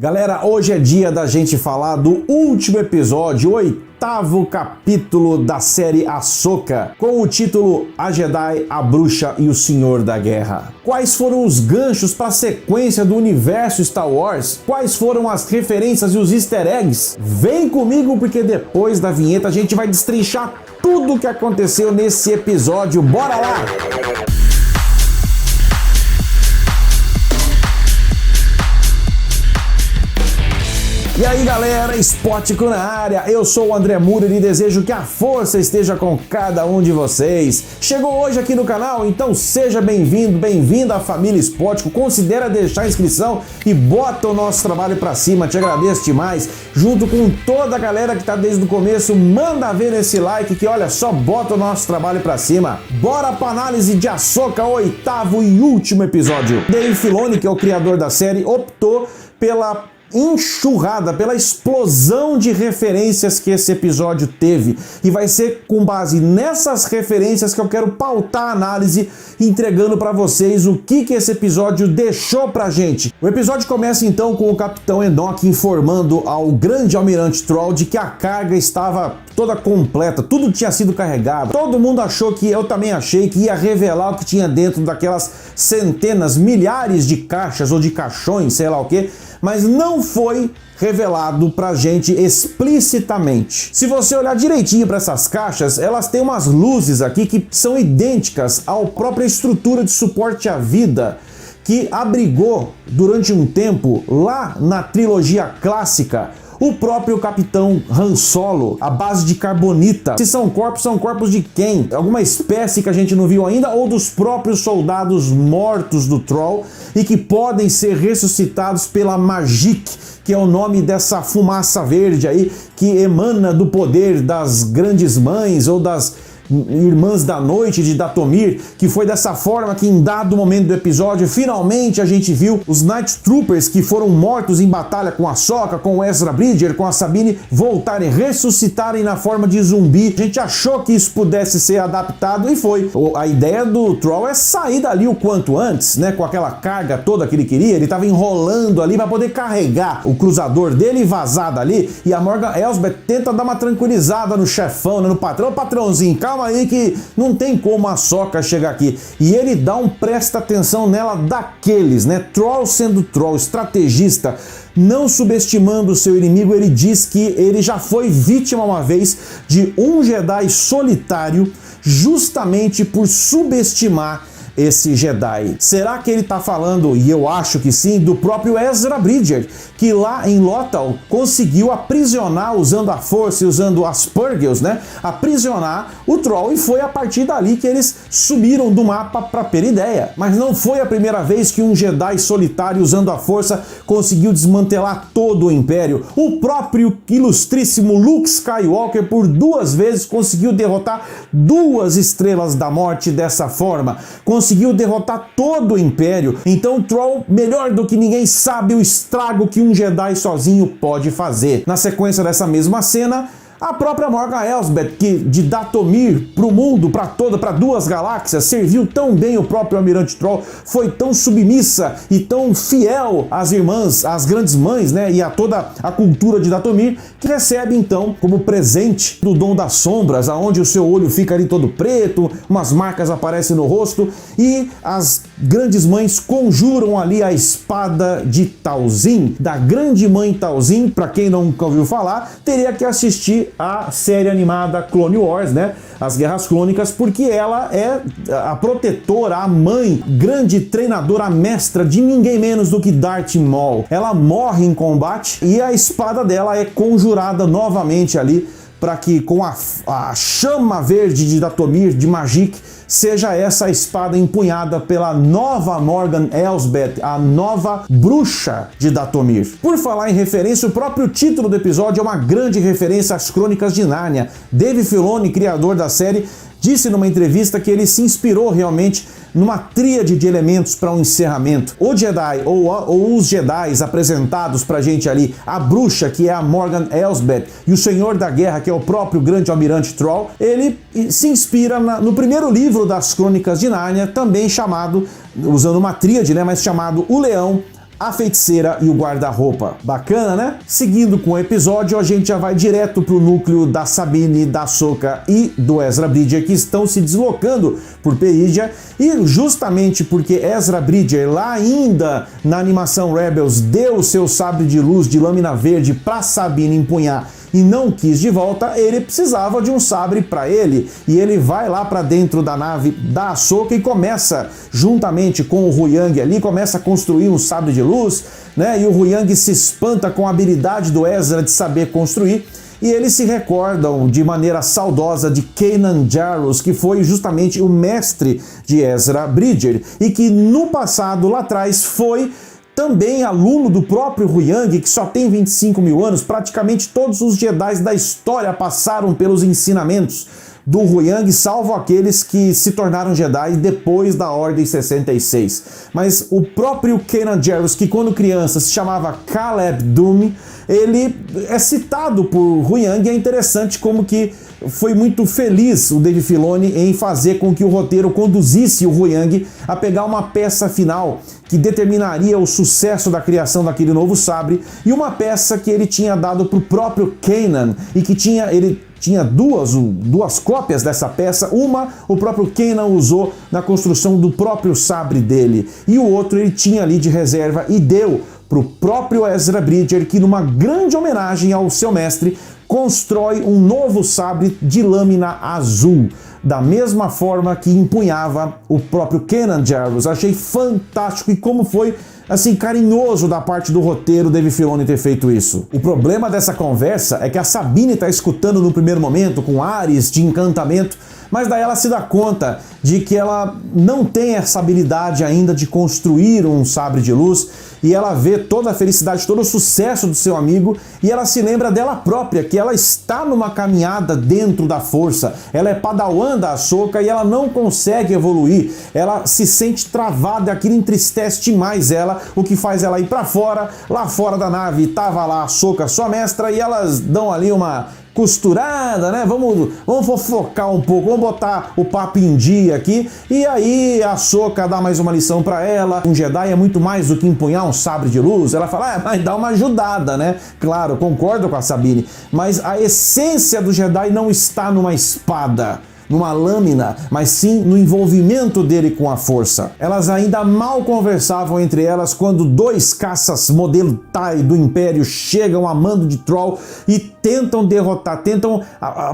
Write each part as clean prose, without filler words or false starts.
Galera, hoje é dia da gente falar do último episódio, o 8º capítulo da série Ahsoka, com o título A Jedi, a Bruxa e o Senhor da Guerra. Quais foram os ganchos para a sequência do universo Star Wars? Quais foram as referências e os easter eggs? Vem comigo porque depois da vinheta a gente vai destrinchar tudo o que aconteceu nesse episódio. Bora lá! E aí galera, Spótico na área, eu sou o André Murer e desejo que a força esteja com cada um de vocês. Chegou hoje aqui no canal? Então seja bem-vindo, bem-vinda à família Spótico, considera deixar a inscrição e bota o nosso trabalho pra cima, te agradeço demais. Junto com toda a galera que tá desde o começo, manda ver nesse like que olha só, bota o nosso trabalho pra cima. Bora pra análise de Ahsoka, o 8º e último episódio. Dave Filoni, que é o criador da série, optou pela enxurrada, pela explosão de referências que esse episódio teve, e vai ser com base nessas referências que eu quero pautar a análise, entregando para vocês o que esse episódio deixou pra gente. O episódio começa então com o Capitão Enoch informando ao grande almirante Troll de que a carga estava toda completa, tudo tinha sido carregado. Todo mundo achou que, eu também achei, que ia revelar o que tinha dentro daquelas centenas, milhares de caixas ou de caixões, sei lá o que, mas não foi revelado pra gente explicitamente. Se você olhar direitinho para essas caixas, elas têm umas luzes aqui que são idênticas à própria estrutura de suporte à vida que abrigou durante um tempo lá na trilogia clássica o próprio Capitão Han Solo, à base de carbonita. Se são corpos de quem? Alguma espécie que a gente não viu ainda ou dos próprios soldados mortos do Troll e que podem ser ressuscitados pela Magic, que é o nome dessa fumaça verde aí que emana do poder das grandes mães ou das Irmãs da Noite de Dathomir, que foi dessa forma que em dado momento do episódio finalmente a gente viu os Night Troopers que foram mortos em batalha com a Ahsoka, com o Ezra Bridger, com a Sabine, voltarem, ressuscitarem na forma de zumbi. A gente achou que isso pudesse ser adaptado e foi. A ideia do Troll é sair dali o quanto antes, né, com aquela carga toda que ele queria. Ele estava enrolando ali para poder carregar o cruzador dele e vazar dali, e a Morgan Elsbeth tenta dar uma tranquilizada no chefão, né, no patrão. Patrãozinho, calma aí que não tem como a Ahsoka chegar aqui. E ele dá um presta atenção nela daqueles, né? Troll sendo Troll, estrategista, não subestimando o seu inimigo, ele diz que ele já foi vítima uma vez de um Jedi solitário justamente por subestimar esse Jedi. Será que ele tá falando, e eu acho que sim, do próprio Ezra Bridger, que lá em Lothal conseguiu aprisionar, usando a força e usando as Purgils, né, aprisionar o Troll, e foi a partir dali que eles subiram do mapa para Perideia. Mas não foi a primeira vez que um Jedi solitário usando a força conseguiu desmantelar todo o Império. O próprio ilustríssimo Luke Skywalker por 2 vezes conseguiu derrotar 2 Estrelas da Morte dessa forma. Conseguiu derrotar todo o Império. Então o Troll, melhor do que ninguém, sabe o estrago que um Jedi sozinho pode fazer. Na sequência dessa mesma cena, a própria Morgan Elsbeth, que de Dathomir pro mundo, para 2 galáxias, serviu tão bem o próprio Almirante Troll, foi tão submissa e tão fiel às irmãs, às grandes mães, né, e a toda a cultura de Dathomir, que recebe então como presente do Dom das Sombras, aonde o seu olho fica ali todo preto, umas marcas aparecem no rosto, e as grandes mães conjuram ali a espada de Talzin, da grande mãe Talzin. Para quem nunca ouviu falar, teria que assistir a série animada Clone Wars, né? As Guerras Clônicas, porque ela é a protetora, a mãe, grande treinadora, a mestra de ninguém menos do que Darth Maul. Ela morre em combate e a espada dela é conjurada novamente ali para que com a chama verde de Dathomir, de Magic, seja essa espada empunhada pela nova Morgan Elsbeth, a nova bruxa de Dathomir. Por falar em referência, o próprio título do episódio é uma grande referência às Crônicas de Nárnia. Dave Filoni, criador da série, disse numa entrevista que ele se inspirou realmente numa tríade de elementos para um encerramento. O Jedi, ou os Jedis apresentados pra gente ali, a bruxa, que é a Morgan Elsbeth, e o Senhor da Guerra, que é o próprio grande almirante Troll, ele se inspira no primeiro livro das Crônicas de Nárnia, também chamado, usando uma tríade, né, mas chamado O Leão, a feiticeira e o guarda-roupa. Bacana, né? Seguindo com o episódio, a gente já vai direto pro núcleo da Sabine, da Ahsoka e do Ezra Bridger, que estão se deslocando por Perídia, e justamente porque Ezra Bridger, lá ainda na animação Rebels, deu o seu sabre de luz de lâmina verde pra Sabine empunhar e não quis de volta, ele precisava de um sabre para ele, e ele vai lá para dentro da nave da Ahsoka e começa, juntamente com o Huyang ali, começa a construir um sabre de luz, né? E o Huyang se espanta com a habilidade do Ezra de saber construir, e eles se recordam de maneira saudosa de Kanan Jarrus, que foi justamente o mestre de Ezra Bridger, e que no passado, lá atrás, foi também aluno do próprio Huyang, que só tem 25 mil anos. Praticamente todos os Jedi da história passaram pelos ensinamentos do Huyang, salvo aqueles que se tornaram Jedi depois da Ordem 66. Mas o próprio Kanan Jarrus, que quando criança se chamava Caleb Dume, ele é citado por Huyang, e é interessante como que foi muito feliz o Dave Filoni em fazer com que o roteiro conduzisse o Huyang a pegar uma peça final que determinaria o sucesso da criação daquele novo sabre, e uma peça que ele tinha dado para o próprio Kanan, e que ele tinha duas cópias dessa peça. Uma o próprio Kanan usou na construção do próprio sabre dele, e o outro ele tinha ali de reserva e deu para o próprio Ezra Bridger, que numa grande homenagem ao seu mestre, constrói um novo sabre de lâmina azul, da mesma forma que empunhava o próprio Kanan Jarrus. Achei fantástico, e como foi assim carinhoso da parte do roteiro Dave Filoni ter feito isso. O problema dessa conversa é que a Sabine está escutando no primeiro momento com ares de encantamento, mas daí ela se dá conta de que ela não tem essa habilidade ainda de construir um sabre de luz, e ela vê toda a felicidade, todo o sucesso do seu amigo, e ela se lembra dela própria, que ela está numa caminhada dentro da força. Ela é padawan da Ahsoka e ela não consegue evoluir, ela se sente travada, aquilo entristece demais ela, o que faz ela ir pra fora. Lá fora da nave tava lá a Ahsoka, sua mestra, e elas dão ali uma costurada, né? Vamos fofocar um pouco, vamos botar o papo em dia aqui. E aí a Ahsoka dá mais uma lição pra ela. Um Jedi é muito mais do que empunhar um sabre de luz. Ela fala, mas dá uma ajudada, né? Claro, concordo com a Sabine, mas a essência do Jedi não está numa espada, numa lâmina, mas sim no envolvimento dele com a força. Elas ainda mal conversavam entre elas quando dois caças modelo TIE do Império chegam a mando de Troll e tentam derrotar, tentam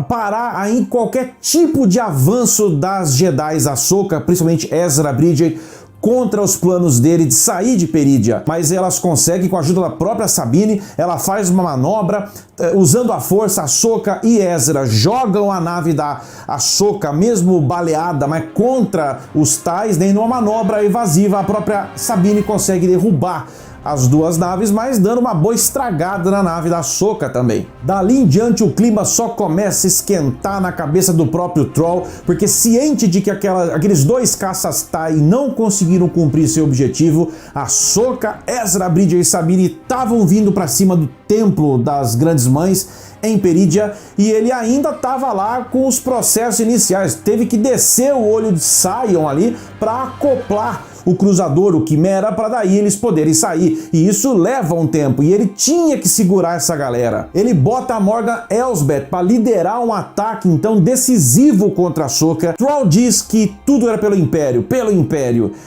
parar aí qualquer tipo de avanço das Jedi Ahsoka, principalmente Ezra Bridger, contra os planos dele de sair de Perídia. Mas elas conseguem, com a ajuda da própria Sabine, ela faz uma manobra, usando a força, Ahsoka e Ezra jogam a nave da Ahsoka, mesmo baleada, mas contra os Tais, nem numa manobra evasiva, a própria Sabine consegue derrubar as duas naves, mas dando uma boa estragada na nave da Ahsoka também. Dali em diante o clima só começa a esquentar na cabeça do próprio Troll, porque ciente de que aqueles dois caças TIE não conseguiram cumprir seu objetivo, Ahsoka, Ezra Bridger e Sabine estavam vindo para cima do Templo das Grandes Mães em Perídia, e ele ainda estava lá com os processos iniciais. Teve que descer o olho de Sion ali para acoplar o cruzador, o Quimera, para daí eles poderem sair, e isso leva um tempo, e ele tinha que segurar essa galera. Ele bota a Morgan Elsbeth para liderar um ataque então decisivo contra a Ahsoka. Troll diz que tudo era pelo Império,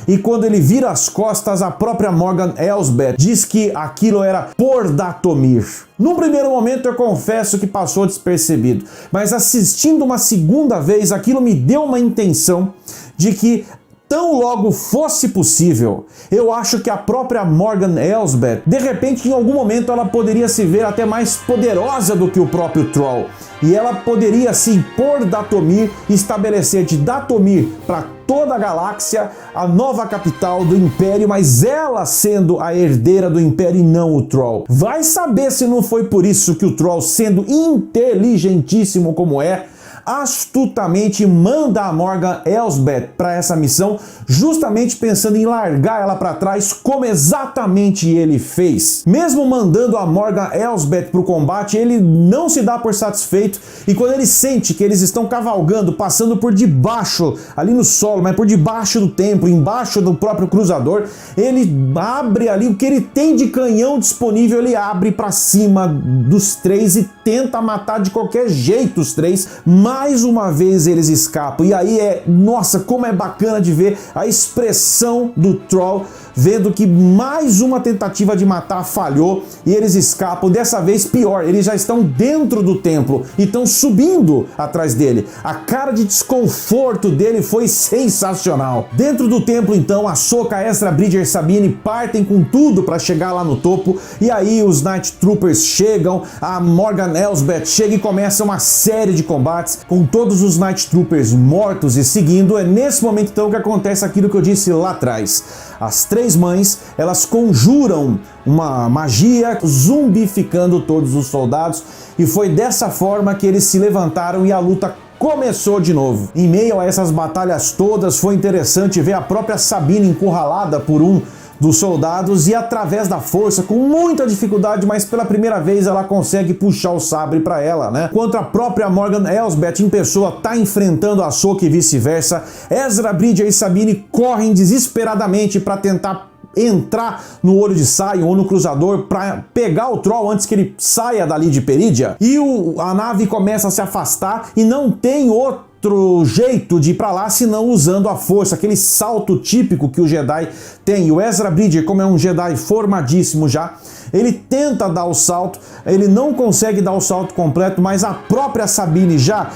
e quando ele vira as costas, a própria Morgan Elsbeth diz que aquilo era por Datomir. Num primeiro momento eu confesso que passou despercebido, mas assistindo uma segunda vez, aquilo me deu uma intenção de que tão logo fosse possível, eu acho que a própria Morgan Elsbeth, de repente, em algum momento, ela poderia se ver até mais poderosa do que o próprio Troll. E ela poderia se impor Datomir e estabelecer de Datomir para toda a galáxia a nova capital do Império, mas ela sendo a herdeira do Império e não o Troll. Vai saber se não foi por isso que o Troll, sendo inteligentíssimo como é, astutamente manda a Morgan Elsbeth para essa missão, justamente pensando em largar ela para trás, como exatamente ele fez. Mesmo mandando a Morgan Elsbeth para o combate, ele não se dá por satisfeito, e quando ele sente que eles estão cavalgando, passando por debaixo, ali no solo, mas por debaixo do templo, embaixo do próprio cruzador, ele abre ali o que ele tem de canhão disponível, ele abre para cima dos três e tenta matar de qualquer jeito os três. Mais uma vez eles escapam, e aí nossa, como é bacana de ver a expressão do Troll, vendo que mais uma tentativa de matar falhou e eles escapam. Dessa vez pior, eles já estão dentro do templo e estão subindo atrás dele. A cara de desconforto dele foi sensacional. Dentro do templo então, Ahsoka, Ezra Bridger e Sabine partem com tudo para chegar lá no topo, e aí os Night Troopers chegam, a Morgan Elsbeth chega e começa uma série de combates com todos os Night Troopers mortos e seguindo. É nesse momento então que acontece aquilo que eu disse lá atrás. As três mães, elas conjuram uma magia zumbificando todos os soldados, e foi dessa forma que eles se levantaram e a luta começou de novo. Em meio a essas batalhas todas, foi interessante ver a própria Sabine encurralada por um dos soldados, e através da força, com muita dificuldade, mas pela primeira vez ela consegue puxar o sabre para ela, né? Enquanto a própria Morgan Elsbeth em pessoa tá enfrentando a Ahsoka e vice-versa, Ezra Bridger e Sabine correm desesperadamente para tentar entrar no olho de Sion ou no cruzador para pegar o Troll antes que ele saia dali de Perídia, e a nave começa a se afastar e não tem outro jeito de ir pra lá senão usando a força, aquele salto típico que o Jedi tem. E o Ezra Bridger, como é um Jedi formadíssimo já, ele tenta dar o salto, ele não consegue dar o salto completo, mas a própria Sabine já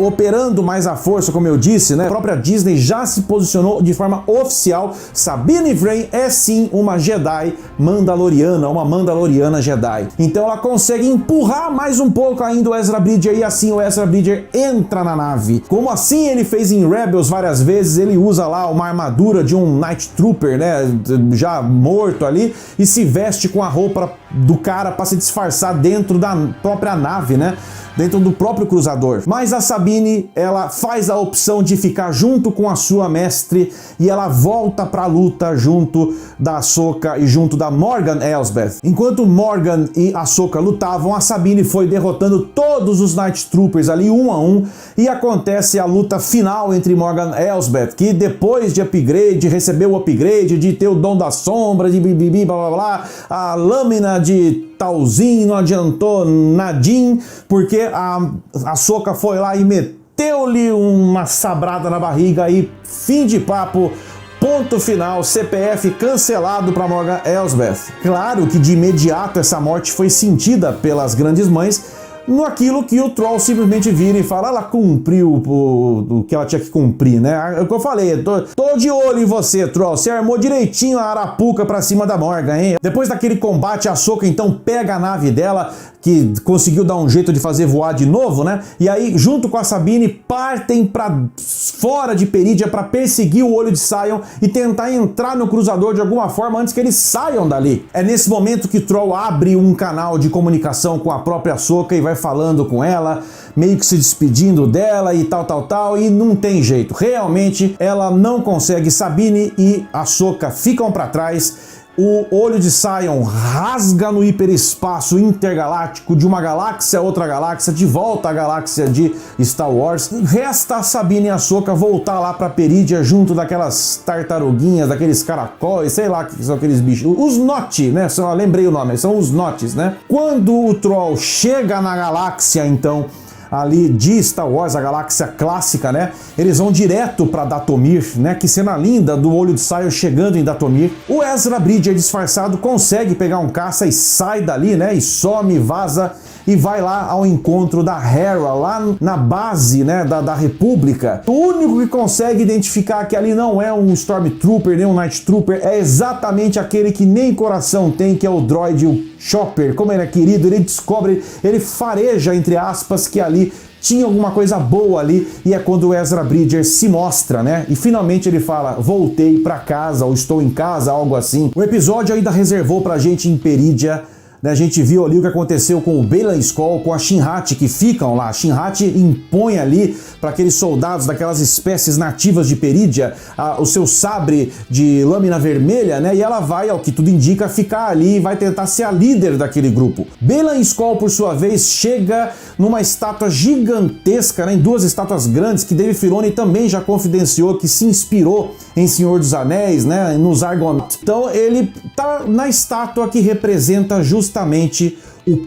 operando mais a força, como eu disse, né? A própria Disney já se posicionou de forma oficial. Sabine Wren é sim uma Jedi Mandaloriana, uma Mandaloriana Jedi. Então ela consegue empurrar mais um pouco ainda o Ezra Bridger, e assim o Ezra Bridger entra na nave. Como assim ele fez em Rebels várias vezes, ele usa lá uma armadura de um Night Trooper, né, já morto ali, e se veste com a roupa do cara para se disfarçar dentro da própria nave, né? Dentro do próprio cruzador. Mas a Sabine, ela faz a opção de ficar junto com a sua mestre, e ela volta pra luta junto da Ahsoka e junto da Morgan Elsbeth. Enquanto Morgan e Ahsoka lutavam, a Sabine foi derrotando todos os Night Troopers ali um a um, e acontece a luta final entre Morgan Elsbeth, que depois de upgrade, recebeu o upgrade de ter o dom da sombra, de bibibi, blá blá blá, a lâmina de Talzin não adiantou nadinho, porque a Ahsoka foi lá e meteu-lhe uma sabrada na barriga, e fim de papo, ponto final, CPF cancelado para Morgan Elsbeth. Claro que de imediato essa morte foi sentida pelas grandes mães, no aquilo que o Troll simplesmente vira e fala: ela cumpriu o que ela tinha que cumprir, né? É o que eu falei, tô de olho em você, Troll, você armou direitinho a arapuca pra cima da Morgan, hein? Depois daquele combate, a Ahsoka então pega a nave dela, que conseguiu dar um jeito de fazer voar de novo, né? E aí, junto com a Sabine, partem pra fora de Perídia para perseguir o olho de Sion e tentar entrar no cruzador de alguma forma antes que eles saiam dali. É nesse momento que Troll abre um canal de comunicação com a própria Ahsoka e vai falando com ela, meio que se despedindo dela e tal, e não tem jeito. Realmente, ela não consegue. Sabine e Ahsoka ficam para trás. O olho de Sion rasga no hiperespaço intergaláctico de uma galáxia a outra galáxia, de volta à galáxia de Star Wars. Resta a Sabine e a Ahsoka voltar lá pra Perídia junto daquelas tartaruguinhas, daqueles caracóis, sei lá que são aqueles bichos. Os Noti, né? Lembrei o nome, são os Notis, né? Quando o Troll chega na galáxia, então, ali de Star Wars, a galáxia clássica, né? Eles vão direto para Dathomir, né? Que cena linda do olho de Sion chegando em Dathomir. O Ezra Bridger disfarçado consegue pegar um caça e sai dali, né? E some, vaza e vai lá ao encontro da Hera, lá na base, né, da República. O único que consegue identificar que ali não é um Stormtrooper, nem um Night Trooper, é exatamente aquele que nem coração tem, que é o droid, o Chopper. Como ele é querido, ele descobre, ele fareja, entre aspas, que ali tinha alguma coisa boa ali, e é quando o Ezra Bridger se mostra, né? E finalmente ele fala: voltei pra casa, ou estou em casa, algo assim. O episódio ainda reservou pra gente em Perídia né? A gente viu ali o que aconteceu com o Baylan Skoll, com a Shin-Hati, que ficam lá. A Shin-Hati impõe ali para aqueles soldados daquelas espécies nativas de Perídia o seu sabre de lâmina vermelha, né? E ela vai, ao que tudo indica, ficar ali e vai tentar ser a líder daquele grupo. Baylan Skoll, por sua vez, chega numa estátua gigantesca, né? Em duas estátuas grandes, que Dave Filoni também já confidenciou que se inspirou em Senhor dos Anéis, né? Nos Argonaut. Então ele tá na estátua que representa justamente o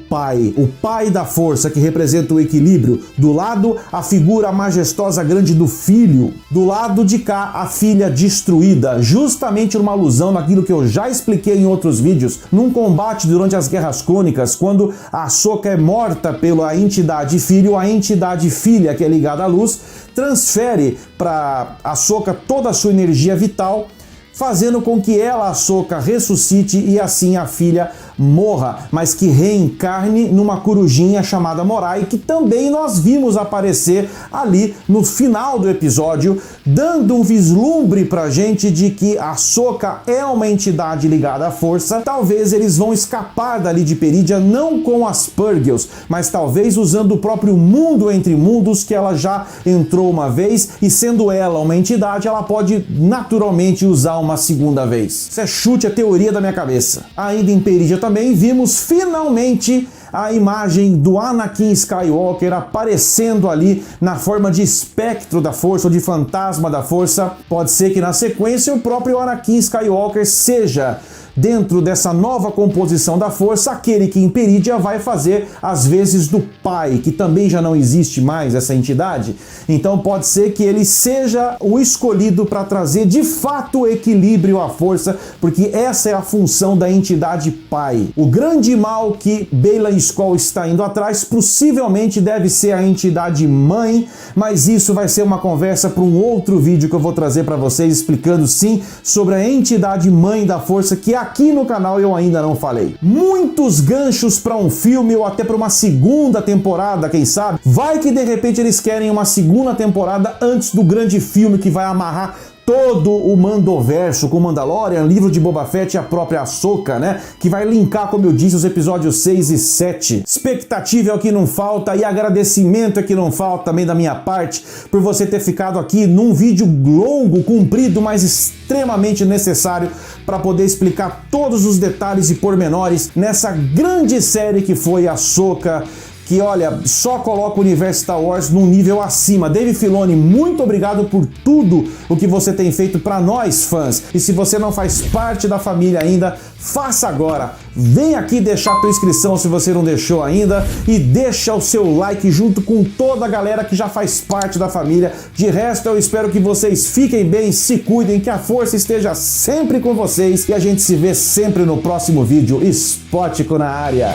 pai da força, que representa o equilíbrio. Do lado, a figura majestosa grande do filho. Do lado de cá, a filha destruída. Justamente uma alusão naquilo que eu já expliquei em outros vídeos, num combate durante as Guerras Clônicas, quando a Ahsoka é morta pela entidade filho, a entidade filha, que é ligada à luz, transfere para Ahsoka toda a sua energia vital, fazendo com que ela, Ahsoka, ressuscite e assim a filha morra, mas que reencarne numa corujinha chamada Morai, que também nós vimos aparecer ali no final do episódio, dando um vislumbre pra gente de que a Ahsoka é uma entidade ligada à força. Talvez eles vão escapar dali de Perídia, não com as Purgils, mas talvez usando o próprio mundo entre mundos, que ela já entrou uma vez, e sendo ela uma entidade, ela pode naturalmente usar uma segunda vez. Isso é chute, é teoria da minha cabeça. Ainda em Perídia também vimos finalmente a imagem do Anakin Skywalker aparecendo ali na forma de espectro da força ou de fantasma da força. Pode ser que na sequência o próprio Anakin Skywalker seja, dentro dessa nova composição da força, aquele que em Perídia vai fazer as vezes do pai, que também já não existe mais essa entidade. Então pode ser que ele seja o escolhido para trazer de fato equilíbrio à força, porque essa é a função da entidade pai. O grande mal que Baylan Skoll está indo atrás possivelmente deve ser a entidade mãe, mas isso vai ser uma conversa para um outro vídeo que eu vou trazer para vocês, explicando sim sobre a entidade mãe da força, que aqui no canal eu ainda não falei. Muitos ganchos para um filme ou até para uma segunda temporada, quem sabe? Vai que de repente eles querem uma segunda temporada antes do grande filme que vai amarrar todo o Mandoverso com Mandalorian, livro de Boba Fett e a própria Ahsoka, né? Que vai linkar, como eu disse, os episódios 6 e 7. Expectativa é o que não falta e agradecimento é que não falta também da minha parte por você ter ficado aqui num vídeo longo, comprido, mas extremamente necessário para poder explicar todos os detalhes e pormenores nessa grande série que foi Ahsoka, que, olha, só coloca o universo Star Wars num nível acima. Dave Filoni, muito obrigado por tudo o que você tem feito para nós, fãs. E se você não faz parte da família ainda, faça agora. Vem aqui deixar a tua inscrição se você não deixou ainda e deixa o seu like junto com toda a galera que já faz parte da família. De resto, eu espero que vocês fiquem bem, se cuidem, que a força esteja sempre com vocês e a gente se vê sempre no próximo vídeo. Spótico na área.